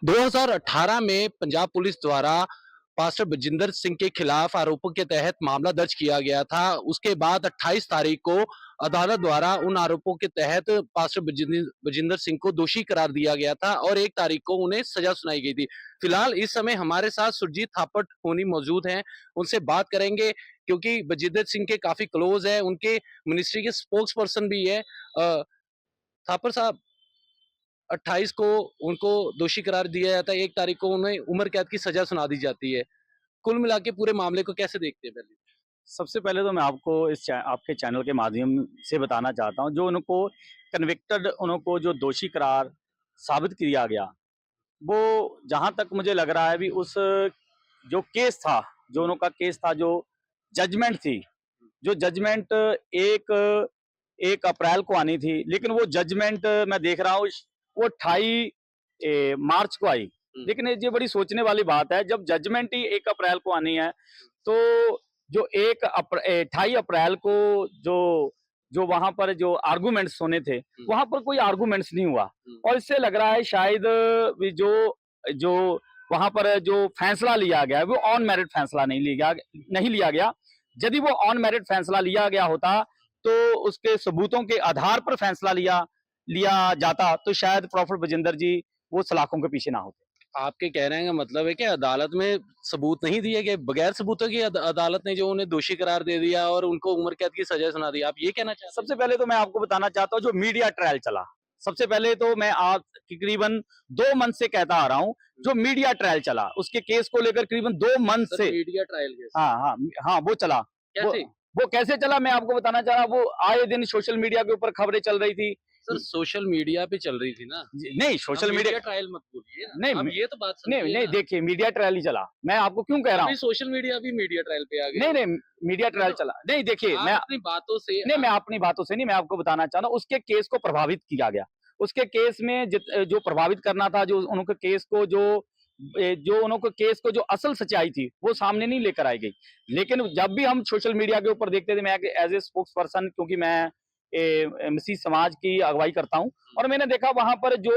2018 में पंजाब पुलिस द्वारा पास्टर बजिंदर सिंह के खिलाफ आरोपों के तहत मामला दर्ज किया गया था। उसके बाद 28 तारीख को अदालत द्वारा उन आरोपों के तहत पास्टर बजिंदर सिंह को दोषी करार दिया गया था और 1 तारीख को उन्हें सजा सुनाई गई थी। फिलहाल इस समय हमारे साथ सुरजीत थापट होनी मौजूद हैं, उनसे बात करेंगे क्योंकि बजिंदर सिंह के काफी क्लोज है, उनके मिनिस्ट्री के स्पोक्स पर्सन भी है। थापर साहब, 28 को उनको दोषी करार दिया जाता है, 1 तारीख को उन्हें उम्र कैद की सजा सुना दी जाती है। कुल मिला के पूरे मामले को कैसे देखते हैं पहले? सबसे पहले तो मैं आपको आपके चैनल के माध्यम से बताना चाहता हूँ, जो उनको कन्विक्टेड, उनको जो दोषी करार साबित किया गया, वो जहाँ तक मुझे लग रहा है भी उस जो केस था, जो उनका केस था, जो जजमेंट थी, जो जजमेंट एक 1 अप्रैल को आनी थी, लेकिन वो जजमेंट मैं देख रहा हूँ वो 28 मार्च को आई। लेकिन ये बड़ी सोचने वाली बात है, जब जजमेंट ही 1 अप्रैल को आनी है, तो जो 28 अप्रैल को जो जो वहां पर जो आर्गूमेंट्स होने थे, वहां पर कोई आर्गूमेंट्स नहीं हुआ। और इससे लग रहा है शायद भी जो जो वहां पर जो फैसला लिया गया वो ऑन मेरिट फैसला नहीं लिया गया। यदि वो ऑन मेरिट फैसला लिया गया होता तो उसके सबूतों के आधार पर फैसला लिया लिया जाता तो शायद प्रॉफेसर बजिंदर जी वो सलाखों के पीछे ना होते। आपके कहने का मतलब है कि अदालत में सबूत नहीं दिए गए, बगैर सबूतों की अदालत ने जो उन्हें दोषी करार दे दिया और उनको उम्र कैद की सजा सुना दी। आप ये कहना चाहते हैं? सबसे पहले तो मैं आपको बताना चाहता हूँ, जो मीडिया ट्रायल चला, सबसे पहले तो मैं आज तकरीबन 2 मंथ से कहता आ रहा हूँ, जो मीडिया ट्रायल चला उसके केस को लेकर करीबन 2 मंथ से मीडिया ट्रायल केस? हाँ हाँ हाँ, वो चला। कैसे? वो कैसे चला मैं आपको बताना चाह रहा हूँ। वो आए दिन सोशल मीडिया के ऊपर खबरें चल रही थी। सर, सोशल मीडिया पे चल रही थी ना? नहीं, सोशल मीडिया ट्रायल मत बोलिए ना। नहीं, आप ये तो बात नहीं समझिए नहीं, ना। देखिए मीडिया ट्रायल ही चला। मैं आपको क्यों कह रहा हूँ, सोशल मीडिया भी मीडिया ट्रायल पे आ गया। नहीं नहीं, मीडिया ट्रायल चला नहीं। देखिए मैं अपनी बातों से नहीं, मैं अपनी बातों से नहीं, मैं आपको बताना चाह रहा हूँ, उसके केस को प्रभावित किया गया। उसके केस में जो प्रभावित करना था, जो उनके केस को जो उनको केस को जो असल सच्चाई थी वो सामने नहीं लेकर आई गई। लेकिन जब भी हम सोशल मीडिया के ऊपर देखते थे, मैं एज ए स्पोक्स पर्सन, क्योंकि मैं मसीह समाज की अगुवाई करता हूं, और मैंने देखा वहां पर जो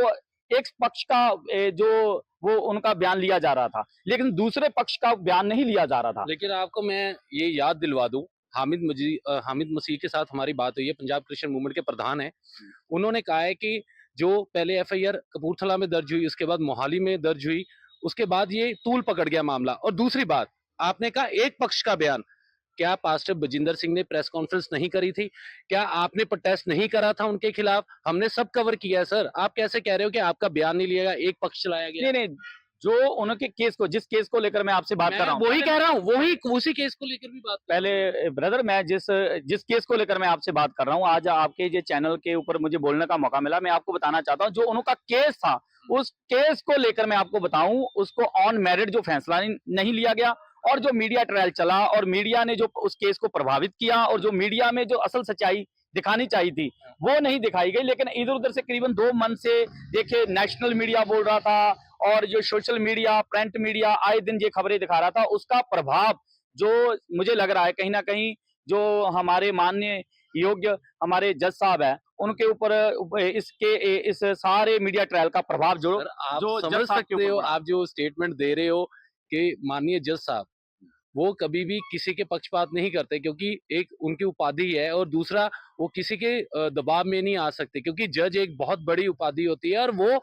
एक पक्ष का जो वो उनका बयान लिया जा रहा था, लेकिन दूसरे पक्ष का बयान नहीं लिया जा रहा था। लेकिन आपको मैं ये याद दिलवा दूं, हामिद मसीह के साथ हमारी बात हुई है, पंजाब क्रिश्चियन मूवमेंट के प्रधान है। उन्होंने कहा है कि जो पहले एफआईआर कपूरथला में दर्ज हुई, उसके बाद मोहाली में दर्ज हुई, उसके बाद ये तूल पकड़ गया मामला। और दूसरी बात, आपने कहा एक पक्ष का बयान। क्या पास्टर बजिंदर सिंह ने प्रेस कॉन्फ्रेंस नहीं करी थी? क्या आपने प्रोटेस्ट नहीं करा था उनके खिलाफ? हमने सब कवर किया है सर। आप कैसे कह रहे हो कि आपका बयान नहीं लिया गया, एक पक्ष चलाया गया? नहीं नहीं, जो उनके केस को, जिस केस को लेकर मैं आपसे बात कर रहा हूँ, वही कह रहा हूँ, वही उसी केस को लेकर भी बात। पहले ब्रदर, मैं जिस जिस केस को लेकर मैं आपसे बात कर रहा हूँ, आज आपके ये चैनल के ऊपर मुझे बोलने का मौका मिला, मैं आपको बताना चाहता हूँ, जो उनका केस था, उस केस को लेकर मैं आपको बताऊं, उसको ऑन मेरिट जो फैसला नहीं लिया गया, और जो मीडिया ट्रायल चला और मीडिया ने जो उस केस को प्रभावित किया, और जो मीडिया में जो असल सच्चाई दिखानी चाहिए थी वो नहीं दिखाई गई। लेकिन इधर उधर से करीबन 2 मंथ से देखिए, नेशनल मीडिया बोल रहा था और जो सोशल मीडिया, प्रिंट मीडिया आए दिन ये खबरें दिखा रहा था, उसका प्रभाव जो मुझे लग रहा है कहीं ना कहीं जो हमारे माननीय योग्य हमारे जज साहब है, उनके ऊपर इस सारे मीडिया ट्रायल का प्रभाव जो आप जो समझ सकते हो, आप जो स्टेटमेंट दे रहे हो कि माननीय जज साहब वो कभी भी किसी के पक्षपात नहीं करते, क्योंकि एक उनकी उपाधि है, और दूसरा वो किसी के दबाव में नहीं आ सकते, क्योंकि जज एक बहुत बड़ी उपाधि होती है। और वो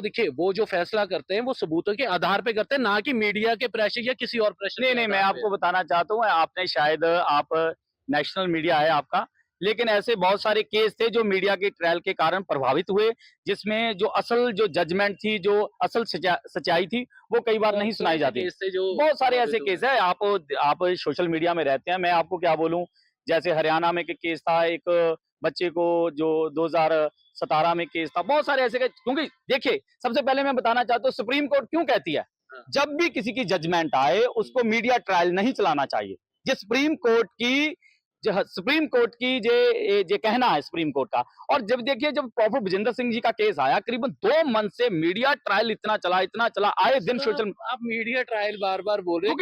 देखिए, वो जो फैसला करते हैं वो सबूतों के आधार पे करते हैं, ना कि मीडिया के प्रेशर या किसी और प्रेशर। नहीं नहीं, मैं आपको बताना चाहता हूँ, आपने शायद आप नेशनल मीडिया है आपका, लेकिन ऐसे बहुत सारे केस थे जो मीडिया के ट्रायल के कारण प्रभावित हुए, जिसमें जो असल जो जजमेंट थी, जो असल सच्चाई थी, वो कई बार नहीं सुनाई जाती। बहुत सारे ऐसे केस है। आप सोशल मीडिया में रहते हैं, मैं आपको क्या बोलूं, जैसे हरियाणा में के केस था, एक बच्चे को जो 2017 में केस था, बहुत सारे ऐसे क्योंकि देखिए, सबसे पहले मैं बताना चाहता हूँ, सुप्रीम कोर्ट क्यों कहती है जब भी किसी की जजमेंट आए उसको मीडिया ट्रायल नहीं चलाना चाहिए। जो सुप्रीम कोर्ट की जे कहना है सुप्रीम कोर्ट का। और जब देखिए, जब प्रॉफेसर बजिंदर सिंह जी का केस आया, करीबन 2 मंथ से मीडिया ट्रायल इतना चला, आए दिन सोशल। आप मीडिया ट्रायल बार बार बोल रहे हो,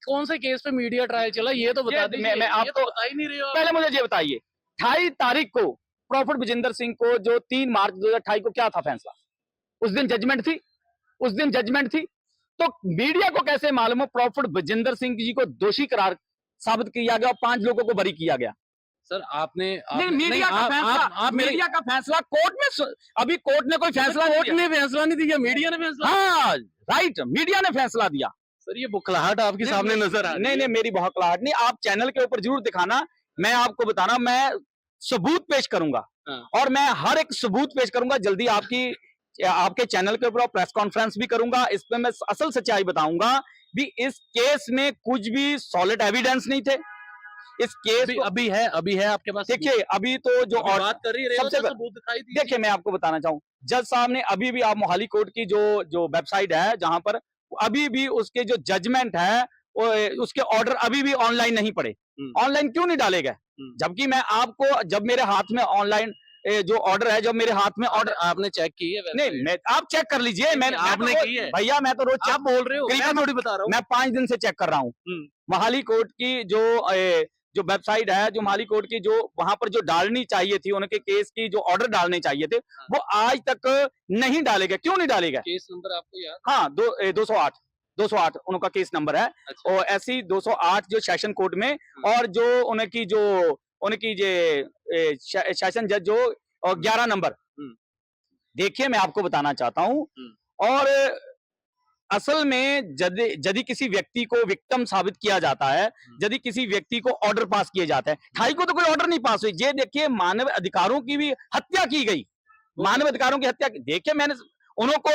कौन से केस पे मीडिया ट्रायल चला, ये तो बता दीजिए। मैं आपको बता ही नहीं रहे हो। पहले मुझे ये बताइए, 28 तारीख को प्रॉफेसर बजिंदर सिंह को जो 3 मार्च 2028 को क्या था फैसला, उस दिन जजमेंट थी? उस दिन जजमेंट थी। तो मीडिया को कैसे मालूम हो प्रॉफिट बजिंदर सिंह जी को दोषी करार साबित किया गया और 5 लोगों को बरी किया गया? सर आपने नहीं, मीडिया का फैसला, आप मेरे मीडिया का फैसला कोर्ट में, अभी कोर्ट ने कोई फैसला कोर्ट ने फैसला नहीं दिया, मीडिया ने फैसला। हाँ राइट, मीडिया ने फैसला दिया। सर ये बुखलाहट आपके सामने नजर आ रही है। नहीं नहीं, मेरी बौखलाहट नहीं, आप चैनल के ऊपर जरूर दिखाना, मैं आपको बताना, मैं सबूत पेश करूंगा। हाँ। और मैं हर एक सबूत पेश करूंगा जल्दी आपके चैनल के ऊपर प्रेस कॉन्फ्रेंस भी करूंगा। इस पे मैं असल सच्चाई बताऊंगा भी इस केस में कुछ भी सॉलिड एविडेंस नहीं थे। इस केस अभी है आपके पास? देखिए अभी तो जो बात कर रही है सबूत दिखाई दीजिए। देखिए मैं आपको बताना चाहूँ, जज साहब ने अभी भी, आप मोहाली कोर्ट की जो वेबसाइट है जहां पर अभी भी उसके जो जजमेंट है उसके ऑर्डर अभी भी ऑनलाइन नहीं पड़े। ऑनलाइन क्यों नहीं डाले गए? जबकि मैं आपको, जब मेरे हाथ में ऑनलाइन जो ऑर्डर है, जब मेरे हाथ में ऑर्डर, आपने चेक की है? नहीं, आप चेक कर लीजिए। आपने की है भैया, मैं तो रोज आप बोल रहे हो, मैं थोड़ी बता रहा हूँ। मैं 5 दिन से चेक कर रहा हूँ। मोहाली कोर्ट की जो वेबसाइट है, जो मोहाली कोर्ट की, जो वहां पर जो डालनी चाहिए थी उनके केस की, जो ऑर्डर डालने चाहिए थे, वो आज तक नहीं डाले गए। क्यों नहीं डाले गए? केस नंबर आपको याद? हाँ, 208 उनका केस नंबर है। अच्छा। और ऐसी 208 जो सेशन कोर्ट में, और जो उनकी सेशन जज जो 11 नंबर। देखिए मैं आपको बताना चाहता हूं, और असल में यदि किसी व्यक्ति को विक्टिम साबित किया जाता है, यदि किसी व्यक्ति को ऑर्डर पास किए जाते हैं, ठाई को तो कोई ऑर्डर नहीं पास हुई। ये देखिए मानव अधिकारों की भी हत्या की गई, मानव अधिकारों की हत्या। देखिए मैंने उनको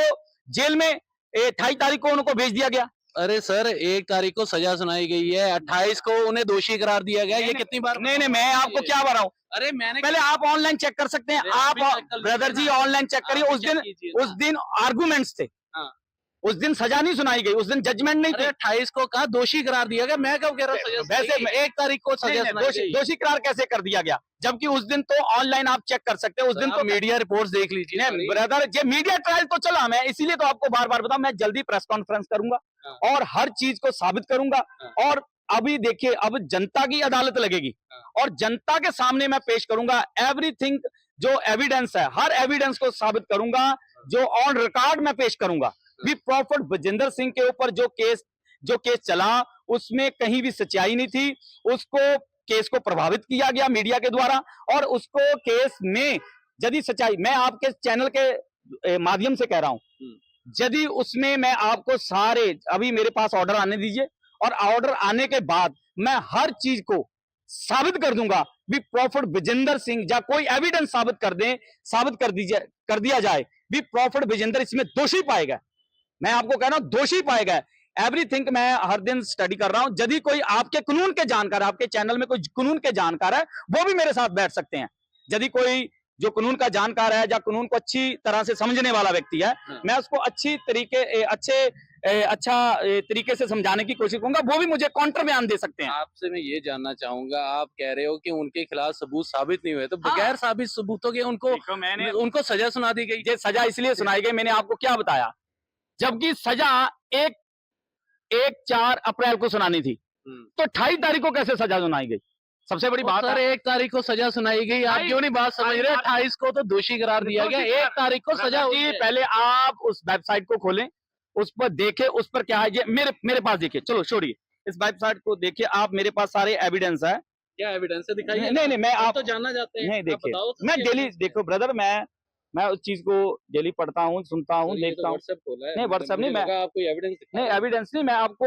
जेल में 28 तारीख को उनको भेज दिया गया। अरे सर 1 तारीख को सजा सुनाई गई है, 28 को उन्हें दोषी करार दिया गया। ये कितनी बार? नहीं, मैं आपको क्या बता रहा हूँ, अरे मैंने पहले आप ऑनलाइन चेक कर सकते हैं। आप ब्रदर जी ऑनलाइन चेक करिए। उस दिन आर्गुमेंट्स थे, उस दिन सजा नहीं सुनाई गई, उस दिन जजमेंट नहीं थे। 28 को कहा दोषी करार दिया गया। मैं कब कह रहा हूँ वैसे 1 तारीख को सजा दोषी करार कैसे कर दिया गया? जबकि उस दिन तो ऑनलाइन आप चेक कर सकते हैं। उस दिन तो मीडिया रिपोर्ट्स देख लीजिए ब्रदर, ये मीडिया ट्रायल तो चला, मैं इसीलिए तो आपको बार बार बताऊं, मैं जल्दी प्रेस कॉन्फ्रेंस करूंगा और हर चीज को साबित करूंगा। और अभी देखिए, अब जनता की अदालत लगेगी और जनता के सामने मैं पेश करूंगा एवरीथिंग, जो एविडेंस है, हर एविडेंस को साबित करूंगा, जो ऑन रिकॉर्ड मैं पेश करूंगा। भी प्रॉफिट बजिंदर सिंह के ऊपर जो केस चला, उसमें कहीं भी सच्चाई नहीं थी। केस को प्रभावित किया गया मीडिया के द्वारा, और उसको केस में यदि सच्चाई, मैं आपके चैनल के माध्यम से कह रहा हूं, यदि उसमें मैं आपको सारे, अभी मेरे पास ऑर्डर आने दीजिए, और ऑर्डर आने के बाद मैं हर चीज को साबित कर दूंगा। भी प्रॉफिट बजिंदर सिंह, या कोई एविडेंस साबित कर दिया जाए, भी प्रॉफिट बजिंदर इसमें दोषी पाएगा। मैं आपको कह रहा हूं दोषी पाएगा। एवरीथिंग मैं हर दिन स्टडी कर रहा हूं। यदि कोई आपके कानून के जानकार, आपके चैनल में कोई कानून के जानकार है, वो भी मेरे साथ बैठ सकते हैं। यदि कोई जो कानून का जानकार है, या कानून को अच्छी तरह से समझने वाला व्यक्ति है, मैं उसको अच्छे तरीके से समझाने की कोशिश करूंगा। वो भी मुझे काउंटर बयान दे सकते हैं। आपसे मैं ये जानना चाहूंगा, आप कह रहे हो कि उनके खिलाफ सबूत साबित नहीं हुए, तो बगैर साबित सबूतों के उनको सजा सुना दी गई। ये सजा इसलिए सुनाई गई, मैंने आपको क्या बताया, जबकि सजा 4 अप्रैल को सुनानी थी, तो 28 तारीख को कैसे सजा सुनाई गई? सबसे बड़ी बात है 1 तारीख को सजा सुनाई गई। आप क्यों नहीं बात समझ रहे? 28 को तो दोषी करार दिया गया, 1 तारीख को सजा हुई है। पहले आप उस वेबसाइट को खोलें, उस पर देखें, उस पर क्या है। ये मेरे पास देखिए, चलो छोड़िए, इस वेबसाइट को देखिए आप, मेरे पास सारे एविडेंस है। क्या एविडेंस है? दिखाइए। नहीं, मैं आप तो जानना चाहते हैं। नहीं, देखिए मैं डेली, देखो ब्रदर, मैं उस चीज को डेली पढ़ता हूँ, सुनता हूँ, देखता हूँ। नहीं, व्हाट्सएप नहीं, मैं आपको एविडेंस नहीं, एविडेंस नहीं, मैं आपको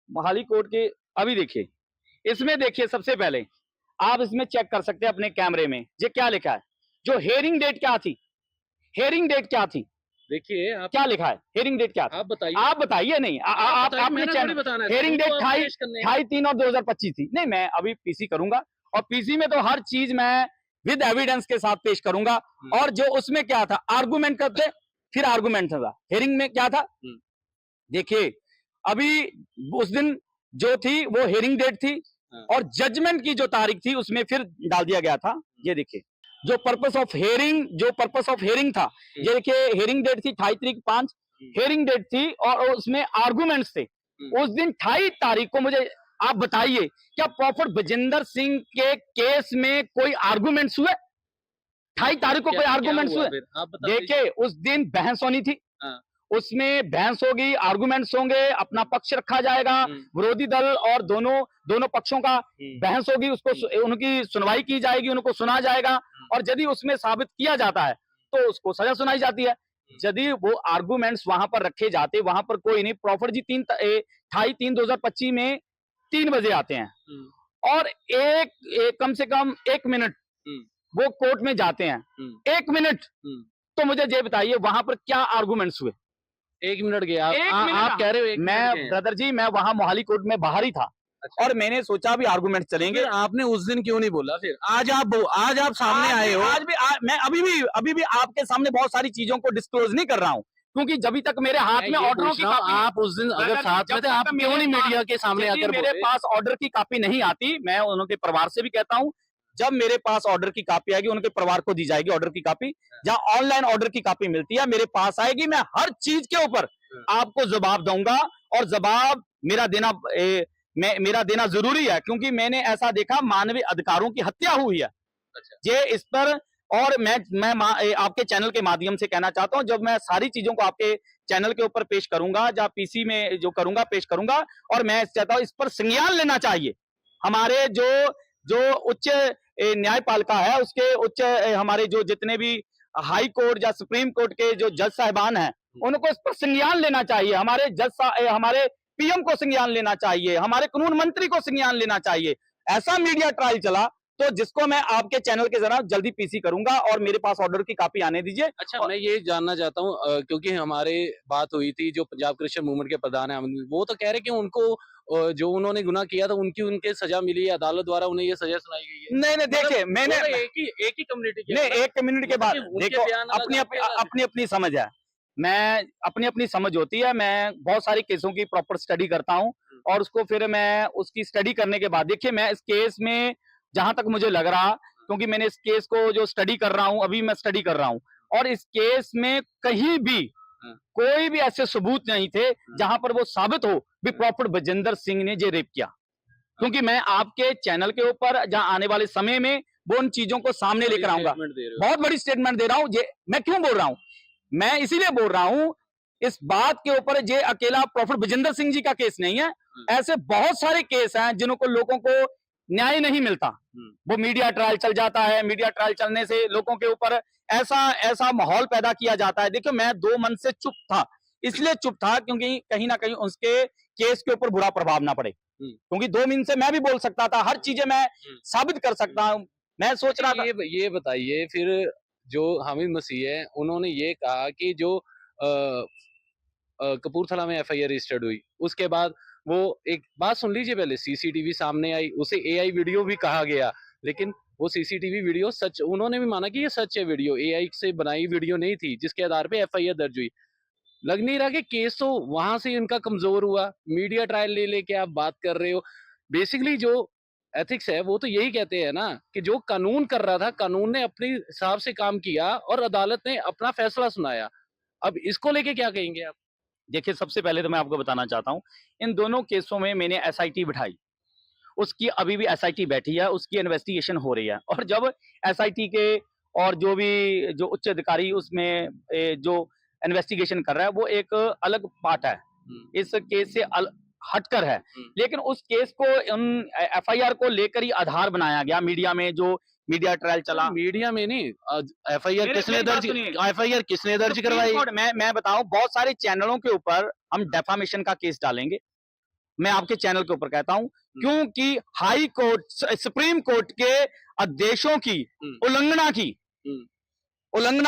मोहाली कोर्ट के, अभी देखिए, इसमें देखिए, सबसे पहले आप इसमें चेक कर सकते हैं अपने कैमरे में, ये क्या लिखा है, जो हेयरिंग डेट क्या थी, हेयरिंग डेट क्या थी, देखिए क्या लिखा है, हेयरिंग डेट क्या? आप बताइए। आप बताइए। नहीं, आपने चैनल, हेयरिंग डेट 28/3/2025 थी। नहीं, मैं अभी पीसी करूंगा, और पीसी में तो हर चीज मैं विद एविडेंस के साथ पेश करूंगा। और जो उसमें क्या था, आर्गुमेंट करते, फिर आर्गुमेंट था, हेयरिंग में क्या था, देखिए अभी उस दिन जो थी वो हेयरिंग डेट थी, और जजमेंट की जो तारीख थी उसमें फिर डाल दिया गया था। ये देखिए, जो पर्पस ऑफ हेयरिंग था, ये देखिए, हेयरिंग डेट थी 28/5, हेयरिंग डेट थी, और उसमें आर्गुमेंट्स थे। उस दिन 28 तारीख को, मुझे आप बताइए, क्या प्रॉफिट बजिंदर सिंह के केस में कोई आर्गुमेंट्स हुए? 28 तारीख को कोई आर्गुमेंट्स हुए? देखिए, उस दिन बहस होनी थी, उसमें बहस होगी, आर्गुमेंट्स होंगे, अपना पक्ष रखा जाएगा, विरोधी दल और दोनों पक्षों का बहस होगी, उनकी सुनवाई की जाएगी, उनको सुना जाएगा, और यदि उसमें साबित किया जाता है तो उसको सजा सुनाई जाती है। यदि वो आर्गुमेंट्स वहां पर रखे जाते, वहां पर कोई नहीं, प्रॉफिट जी 28/3/2025 में 3 बजे आते हैं और कम से कम 1 मिनट वो कोर्ट में जाते हैं, 1 मिनट। तो मुझे ये बताइए वहां पर क्या आर्गुमेंट्स हुए? 1 मिनट गया आप कह रहे हो 1 मिनट मैं ब्रदर जी मैं वहां मोहाली कोर्ट में बाहर ही था। अच्छा। और मैंने सोचा भी आर्गुमेंट चलेंगे। फिर आपने उस दिन क्यों नहीं बोला? फिर आज आप सामने आए हो। मैं अभी भी आपके सामने बहुत सारी चीजों को डिस्क्लोज नहीं कर रहा हूँ, क्योंकि जब तक मेरे हाथ में ऑर्डरों की कॉपी, आप उस दिन अगर साथ में थे, आप क्यों नहीं मीडिया के सामने आकर मेरे पास ऑर्डर की कॉपी नहीं आती, मैं उनके परिवार से भी कहता हूँ, जब मेरे पास ऑर्डर की कॉपी आएगी उनके परिवार को दी जाएगी ऑर्डर की कॉपी। जहां ऑनलाइन ऑर्डर की कॉपी मिलती है मेरे पास आएगी, मैं हर चीज के ऊपर आपको जवाब दूंगा, और जवाब मेरा देना जरूरी है, क्योंकि मैंने ऐसा देखा मानवीय अधिकारों की हत्या हुई है। ये इस पर, और मैं आपके चैनल के माध्यम से कहना चाहता हूं, जब मैं सारी चीजों को आपके चैनल के ऊपर पेश करूंगा, या पीसी में जो करूंगा पेश करूंगा, और मैं चाहता हूं इस पर संज्ञान लेना चाहिए। हमारे जो उच्च न्यायपालिका है, उसके उच्च हमारे जो जितने भी हाई कोर्ट या सुप्रीम कोर्ट के जो जज साहिबान हैं, उनको इस पर संज्ञान लेना चाहिए। हमारे पीएम को संज्ञान लेना चाहिए, हमारे कानून मंत्री को संज्ञान लेना चाहिए। ऐसा मीडिया ट्रायल चला तो जिसको मैं आपके चैनल के जरा जल्दी पीसी करूंगा, और मेरे पास ऑर्डर की कॉपी आने दीजिए। अच्छा, मैं ये जानना चाहता हूँ क्योंकि हमारे बात हुई थी जो पंजाब क्रिश्चियन मूवमेंट के प्रधान है, वो तो कह रहे कि उनको जो उन्होंने गुनाह किया था उनके सजा मिली है, अदालत द्वारा उन्हें ये सजा सुनाई गई है। नहीं देखिए, मैंने एक ही कम्युनिटी के, नहीं, 1 कम्युनिटी के बाद देखो, अपनी समझ है, मैं अपनी समझ होती है। मैं बहुत सारी केसों की प्रॉपर स्टडी करता हूं, और उसको फिर मैं उसकी स्टडी करने के बाद, देखिए मैं इस केस में जहां तक मुझे लग रहा, क्योंकि मैंने इस केस को जो स्टडी कर रहा हूं, अभी मैं स्टडी कर रहा हूं, और इस केस में कहीं भी कोई भी ऐसे सबूत नहीं थे जहां पर वो साबित हो भी प्रॉपर बजिंदर सिंह ने ये रेप किया। क्योंकि मैं आपके चैनल के ऊपर जहां आने वाले समय में वो उन चीजों को सामने लेकर आऊंगा। बहुत बड़ी स्टेटमेंट दे रहा हूं। ये मैं क्यों बोल रहा हूं? मैं इसीलिए बोल रहा हूं, इस बात के ऊपर ये अकेला प्रोफेसर बजिंदर सिंह जी का केस नहीं है, ऐसे बहुत सारे केस हैं जिन्हों को लोगों को न्याय नहीं मिलता। वो मीडिया ट्रायल चल जाता है, मीडिया ट्रायल चलने से लोगों के ऊपर ऐसा माहौल पैदा किया जाता है। देखियो, मैं 2 मन से चुप था, इसलिए चुप था क्योंकि कहीं ना कहीं उसके केस के ऊपर बुरा प्रभाव ना पड़े, क्योंकि 2 मिनट से मैं भी बोल सकता था, हर चीजें मैं साबित कर सकता हूं। मैं सोच रहा था। ये बताइए, फिर जो हामिद मसीह है, उन्होंने ये कहा कि जो कपूरथला में एफआईआर रजिस्टर्ड हुई, उसके बाद वो एक बात सुन लीजिए, पहले सीसीटीवी सामने आई, उसे एआई वीडियो भी कहा गया, लेकिन वो सीसीटीवी वीडियो सच, उन्होंने भी माना कि ये सच है, वीडियो एआई से बनाई वीडियो नहीं थी, जिसके आधार पे एफआईआर दर्ज हुई। लग नहीं रहा कि केस तो वहां से इनका कमजोर हुआ? मीडिया ट्रायल ले लेके आप बात कर रहे हो। बेसिकली जो एथिक्स है वो तो यही कहते हैं ना कि जो कानून कर रहा था, कानून ने अपने हिसाब से काम किया और अदालत ने अपना फैसला सुनाया। अब इसको लेके क्या कहेंगे आप? देखिए, सबसे पहले तो मैं आपको बताना चाहता हूं, इन दोनों केसों में मैंने एसआईटी बिठाई, उसकी अभी भी एसआईटी बैठी है, उसकी इन्वेस्टिगेशन हो रही है। और जब एसआईटी के और जो उच्च अधिकारी उसमें जो इन्वेस्टिगेशन कर रहा है, वो एक अलग पार्ट है, इस केस से हटकर है। लेकिन उस केस को उन एफआईआर को लेकर ही आधार बनाया गया। मीडिया में जो मीडिया ट्रायल चला, मीडिया में नहीं, एफआईआर किसने दर्ज करवाई? मैं बताऊं, बहुत सारे चैनलों के ऊपर हम डेफामेशन का केस डालेंगे। मैं आपके चैनल के ऊपर कहता हूं, क्योंकि हाई कोर्ट, सुप्रीम कोर्ट के आदेशों की उल्लंघना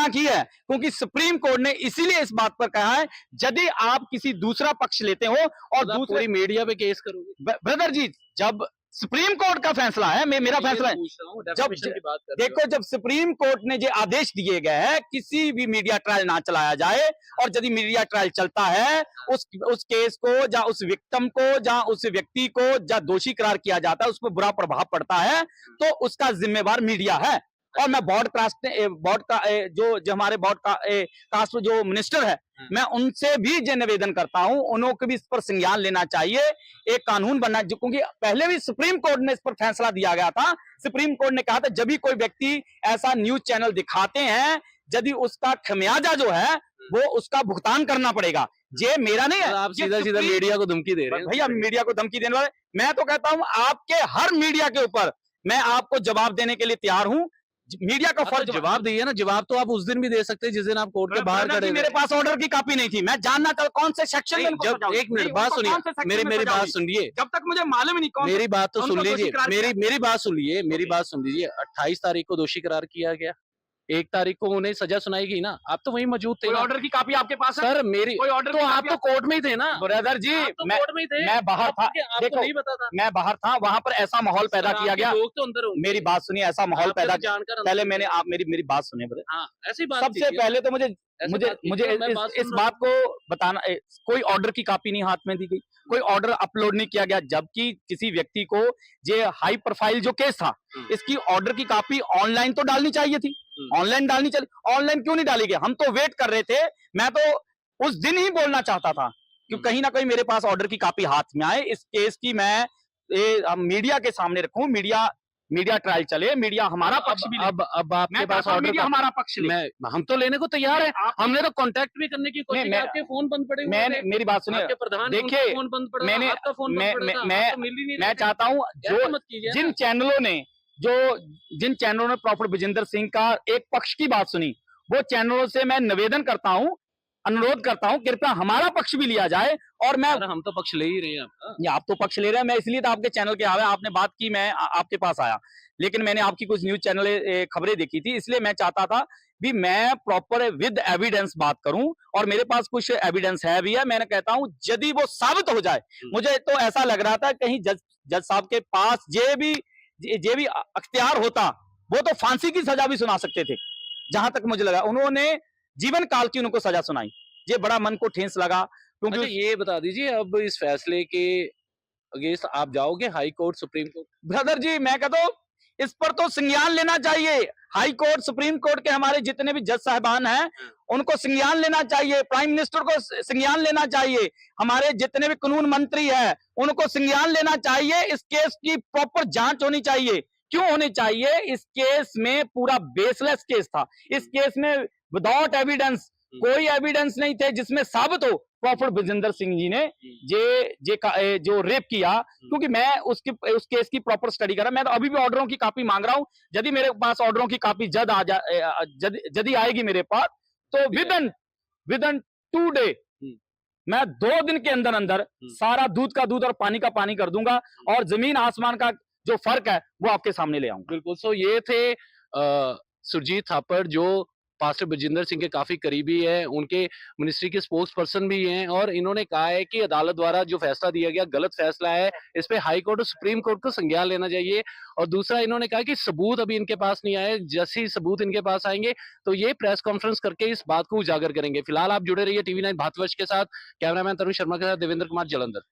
की है। क्योंकि सुप्रीम कोर्ट ने इसीलिए इस बात पर कहा है, यदि आप किसी दूसरा पक्ष लेते हो और दूसरी मीडिया पे केस करोगे? ब्रदर जी, जब सुप्रीम कोर्ट का फैसला है, मेरा फैसला है, जब सुप्रीम कोर्ट ने ये आदेश दिए गए हैं किसी भी मीडिया ट्रायल ना चलाया जाए, और यदि मीडिया ट्रायल चलता है, उस केस को या उस विक्टिम को या उस व्यक्ति को या दोषी करार किया जाता है, उस पर बुरा प्रभाव पड़ता है, तो उसका जिम्मेवार मीडिया है। और मैं जो हमारे कास्ट जो मिनिस्टर है, मैं उनसे भी ये निवेदन करता हूं, उनको भी इस पर संज्ञान लेना चाहिए, एक कानून बनना, क्योंकि पहले भी सुप्रीम कोर्ट ने इस पर फैसला दिया गया था। सुप्रीम कोर्ट ने कहा था, जब भी कोई व्यक्ति ऐसा न्यूज चैनल दिखाते हैं यदि उसका खमियाजा जो है वो उसका भुगतान करना पड़ेगा। ये मेरा नहीं है, आप ये सीधा सीधा सुप्रीम मीडिया को धमकी दे रहे हैं भैया मीडिया को धमकी देने वाले। मैं तो कहता हूं आपके हर मीडिया के ऊपर मैं आपको जवाब देने के लिए तैयार हूं। मीडिया का फर्ज जवाब दिए ना, जवाब तो आप उस दिन भी दे सकते हैं जिस दिन आप कोर्ट के बाहर खड़े थे। मेरे पास ऑर्डर की कॉपी नहीं थी, मैं जानना चाहता कौन से सेक्शन में उनको जब सजा हुई? एक मिनट नहीं, बात उनको सुनिए, कौन से सेक्शन मेरी में मेरी सजा बात हुई? सुनिए, जब तक मुझे मालूम ही नहीं कौन मेरी बात तो उनको सुन दोषी लीजिए, करार किया। मेरी बात सुन लीजिए, मेरी बात सुन लीजिए। 28 तारीख को दोषी करार किया गया, 1 तारीख को उन्हें सजा सुनाई गई ना, आप तो वहीं मौजूद थे कोई ना। ऑर्डर की कॉपी आपके पास है? सर मेरी कोई ऑर्डर तो की आप कॉपी तो कोर्ट में ही थे ना, ब्रदर जी, आप तो मैं कोर्ट में ही थे, मैं बाहर था। आपको देखो, नहीं पता था। मैं बाहर था, वहां पर ऐसा माहौल पैदा सर, किया आपके गया। लोग तो अंदर होंगे। मेरी बात सुनिए, ऐसा माहौल आपने पैदा तो जानकर अंदर पहले गए। मैंने आप मेरी बात सुनिए ब्रदर। हाँ, ऐसी बात सबसे कीजिए। पहले तो मुझे ऐसी मुझे बात कीजिए, मुझे मैं बात इस सुन रहा बात को बताना कोई ऑर्डर की कॉपी नहीं हाथ में दी गई, कोई ऑर्डर अपलोड नहीं किया गया, जबकि किसी व्यक्ति को ये हाई प्रोफाइल जो केस था हूँ। इसकी ऑर्डर की कॉपी ऑनलाइन तो डालनी चाहिए थी, ऑनलाइन डालनी चाहिए। ऑनलाइन क्यों नहीं डाली गई? हम तो वेट कर रहे थे। मैं तो उस दिन ही बोलना चाहता था कि कहीं ना कहीं मेरे पास ऑर्डर की कॉपी हाथ में आए, इस केस की मैं मीडिया के सामने रखूं, मीडिया ट्रायल चले, मीडिया हमारा पक्ष भी ले। अब आपके मैं पास चाहता हूं ऑर्डर मीडिया हमारा पक्ष ले। मैं हम तो लेने को तैयार है, हमने तो कांटेक्ट भी करने की कोशिश की, मैं- आपके फोन बंद पड़े हुए मैंने थे, मेरी बात सुनिए, आपके प्रधान देखिए, उनका फोन बंद पड़ा था, मैंने आपका फोन मैं बंद पड़ा था, मैं आप तो मिल ही नहीं मैं रहे थे। चाहता हूं ऐसा मत कीजिए जिन ना। चैनलों ने जिन चैनलों ने प्रॉफेसर विजेंद्र सिंह का एक पक्ष की बात सुनी, वो चैनलों से मैं निवेदन करता हूं, अनुरोध करता हूं, कृपया हमारा पक्ष भी लिया जाए। और मैं सर, हम तो पक्ष ले ही रहे हैं आपका। आप तो पक्ष ले रहे हैं, मैं इसलिए तो आपके चैनल के आया, आपने बात की, मैं आपके पास आया। लेकिन मैंने आपकी कुछ न्यूज चैनल खबरें देखी थी, इसलिए मैं चाहता था भी मैं प्रॉपर विद एविडेंस बात करूं, और मेरे पास कुछ एविडेंस है भी है। मैंने कहता हूं यदि वो साबित हो जाए, मुझे तो ऐसा लग रहा था कहीं जज साहब के पास जे भी अख्तियार होता, वो तो फांसी की सजा भी सुना सकते थे। जहां तक मुझे लगा उन्होंने जीवन काल की उनको सजा सुनाई, ये बड़ा मन को ठेस लगा। क्योंकि अच्छा, ये बता दीजिए, अब इस फैसले के अगेंस्ट आप जाओगे high court, supreme court? Brother ji, मैं कहता हूं इस पर तो संज्ञान लेना चाहिए। हाई कोर्ट, सुप्रीम कोर्ट के हमारे जितने भी जज साहबान हैं, उनको संज्ञान लेना चाहिए। प्राइम मिनिस्टर को संज्ञान लेना चाहिए। हमारे जितने भी कानून मंत्री हैं, उनको संज्ञान लेना चाहिए। इस केस की प्रॉपर जांच होनी चाहिए। क्यों होनी चाहिए? इस केस में पूरा बेसलेस केस था। इस केस में विदाउट एविडेंस, कोई एविडेंस नहीं थे जिसमें साबित हो प्रॉफेसर विजेंद्र सिंह जी ने जो रेप किया। क्योंकि मैं उस केस की प्रॉपर स्टडी करा, मैं तो अभी भी ऑर्डरों की कॉपी मांग रहा हूं। यदि मेरे पास ऑर्डरों की कॉपी यदि आएगी मेरे पास, तो विद इन 2 डे मैं 2 दिन के अंदर अंदर सारा दूध का दूध और पानी का पानी कर दूंगा, और जमीन आसमान का जो फर्क है वो आपके सामने ले आऊंगा। बिल्कुल। सो ये थे सुरजीत थापड़, जो पास्टर बजिंदर सिंह के काफी करीबी है, उनके मिनिस्ट्री के स्पोक्स पर्सन भी हैं, और इन्होंने कहा है कि अदालत द्वारा जो फैसला दिया गया गलत फैसला है, इस पे हाई कोर्ट और सुप्रीम कोर्ट को संज्ञान लेना चाहिए। और दूसरा, इन्होंने कहा कि सबूत अभी इनके पास नहीं आए, जैसे ही सबूत इनके पास आएंगे तो ये प्रेस कॉन्फ्रेंस करके इस बात को उजागर करेंगे। फिलहाल आप जुड़े रहिए TV9 भारतवर्ष के साथ। कैमरामैन तरुण शर्मा के साथ देवेंद्र कुमार, जालंधर।